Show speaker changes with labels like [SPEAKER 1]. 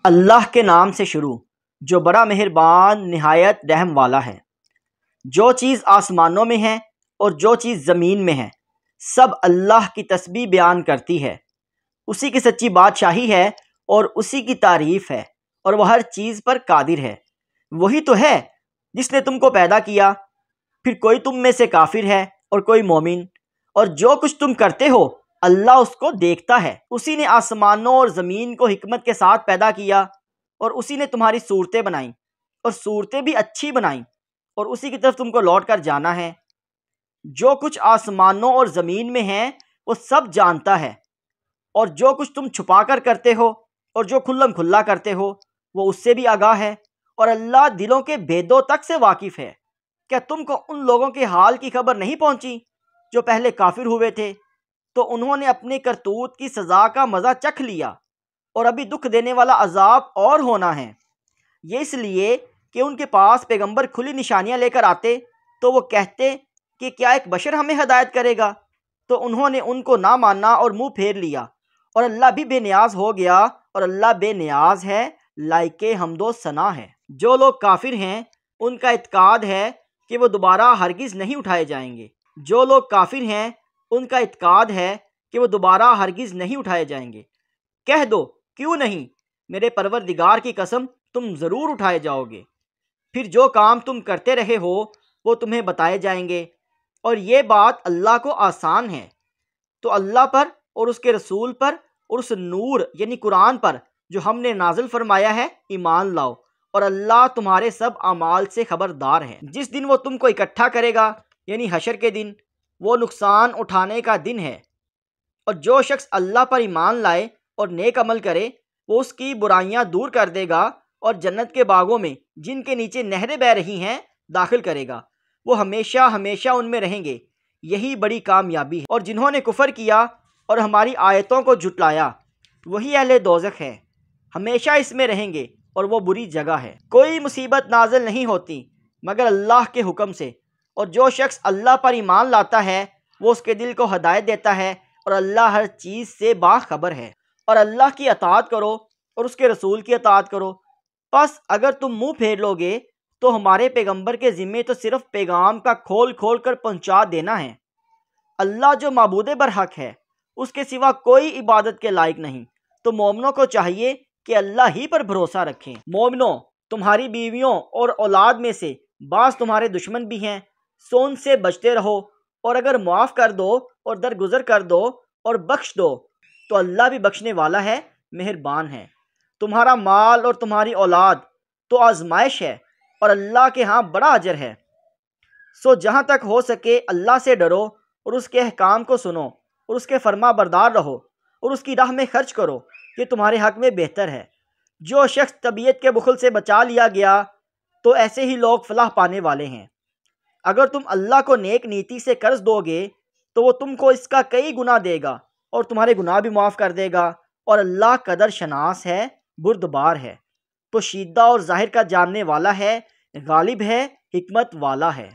[SPEAKER 1] اللہ کے نام سے شروع جو بڑا مہربان نہایت رحم والا ہے۔ جو چیز آسمانوں میں ہے اور جو چیز زمین میں ہے سب اللہ کی تسبیح بیان کرتی ہے۔ اسی کی سچی بادشاہی ہے اور اسی کی تعریف ہے اور وہ ہر چیز پر قادر ہے۔ وہی تو ہے جس نے تم کو پیدا کیا، پھر کوئی تم میں سے کافر ہے اور کوئی مومن، اور جو کچھ تم کرتے ہو اللہ اس کو دیکھتا ہے۔ اسی نے آسمانوں اور زمین کو حکمت کے ساتھ پیدا کیا اور اسی نے تمہاری صورتیں بنائیں اور صورتیں بھی اچھی بنائیں، اور اسی کی طرف تم کو لوٹ کر جانا ہے۔ جو کچھ آسمانوں اور زمین میں ہے وہ سب جانتا ہے، اور جو کچھ تم چھپا کر کرتے ہو اور جو کھلم کھلا کرتے ہو وہ اس سے بھی آگاہ ہے، اور اللہ دلوں کے بھیدوں تک سے واقف ہے۔ کیا تم کو ان لوگوں کے حال کی خبر نہیں پہنچی جو پہلے کافر ہوئے تھے؟ تو انہوں نے اپنے کرتوت کی سزا کا مزہ چکھ لیا، اور ابھی دکھ دینے والا عذاب اور ہونا ہے۔ یہ اس لیے کہ ان کے پاس پیغمبر کھلی نشانیاں لے کر آتے تو وہ کہتے کہ کیا ایک بشر ہمیں ہدایت کرے گا؟ تو انہوں نے ان کو نہ مانا اور منہ پھیر لیا، اور اللہ بھی بے نیاز ہو گیا، اور اللہ بے نیاز ہے، لائق حمد و ثنا ہے۔ جو لوگ کافر ہیں ان کا اعتقاد ہے کہ وہ دوبارہ ہرگز نہیں اٹھائے جائیں گے۔ جو لوگ کافر ہیں ان کا اعتقاد ہے کہ وہ دوبارہ ہرگز نہیں اٹھائے جائیں گے۔ کہہ دو کیوں نہیں، میرے پروردگار کی قسم تم ضرور اٹھائے جاؤ گے۔ پھر جو کام تم کرتے رہے ہو وہ تمہیں بتائے جائیں گے، اور یہ بات اللہ کو آسان ہے۔ تو اللہ پر اور اس کے رسول پر اور اس نور یعنی قرآن پر جو ہم نے نازل فرمایا ہے ایمان لاؤ، اور اللہ تمہارے سب اعمال سے خبردار ہے۔ جس دن وہ تم کو اکٹھا کرے گا یعنی حشر کے دن، وہ نقصان اٹھانے کا دن ہے، اور جو شخص اللہ پر ایمان لائے اور نیک عمل کرے وہ اس کی برائیاں دور کر دے گا اور جنت کے باغوں میں جن کے نیچے نہریں بہہ رہی ہیں داخل کرے گا۔ وہ ہمیشہ ہمیشہ ان میں رہیں گے، یہی بڑی کامیابی ہے۔ اور جنہوں نے کفر کیا اور ہماری آیتوں کو جھٹلایا وہی اہل دوزخ ہے، ہمیشہ اس میں رہیں گے، اور وہ بری جگہ ہے۔ کوئی مصیبت نازل نہیں ہوتی مگر اللہ کے حکم سے، اور جو شخص اللہ پر ایمان لاتا ہے وہ اس کے دل کو ہدایت دیتا ہے، اور اللہ ہر چیز سے باخبر ہے۔ اور اللہ کی اطاعت کرو اور اس کے رسول کی اطاعت کرو۔ پس اگر تم منہ پھیر لو گے تو ہمارے پیغمبر کے ذمے تو صرف پیغام کا کھول کھول کر پہنچا دینا ہے۔ اللہ جو معبود برحق ہے اس کے سوا کوئی عبادت کے لائق نہیں، تو مومنوں کو چاہیے کہ اللہ ہی پر بھروسہ رکھیں۔ مومنوں، تمہاری بیویوں اور اولاد میں سے بعض تمہارے دشمن بھی ہیں، سو ان سے بچتے رہو، اور اگر معاف کر دو اور درگزر کر دو اور بخش دو تو اللہ بھی بخشنے والا ہے، مہربان ہے۔ تمہارا مال اور تمہاری اولاد تو آزمائش ہے، اور اللہ کے ہاں بڑا اجر ہے۔ سو جہاں تک ہو سکے اللہ سے ڈرو اور اس کے احکام کو سنو اور اس کے فرما بردار رہو اور اس کی راہ میں خرچ کرو، یہ تمہارے حق میں بہتر ہے۔ جو شخص طبیعت کے بخل سے بچا لیا گیا تو ایسے ہی لوگ فلاح پانے والے ہیں۔ اگر تم اللہ کو نیک نیتی سے قرض دو گے تو وہ تم کو اس کا کئی گنا دے گا اور تمہارے گناہ بھی معاف کر دے گا، اور اللہ قدر شناس ہے، بردبار ہے، پوشیدہ اور ظاہر کا جاننے والا ہے، غالب ہے، حکمت والا ہے۔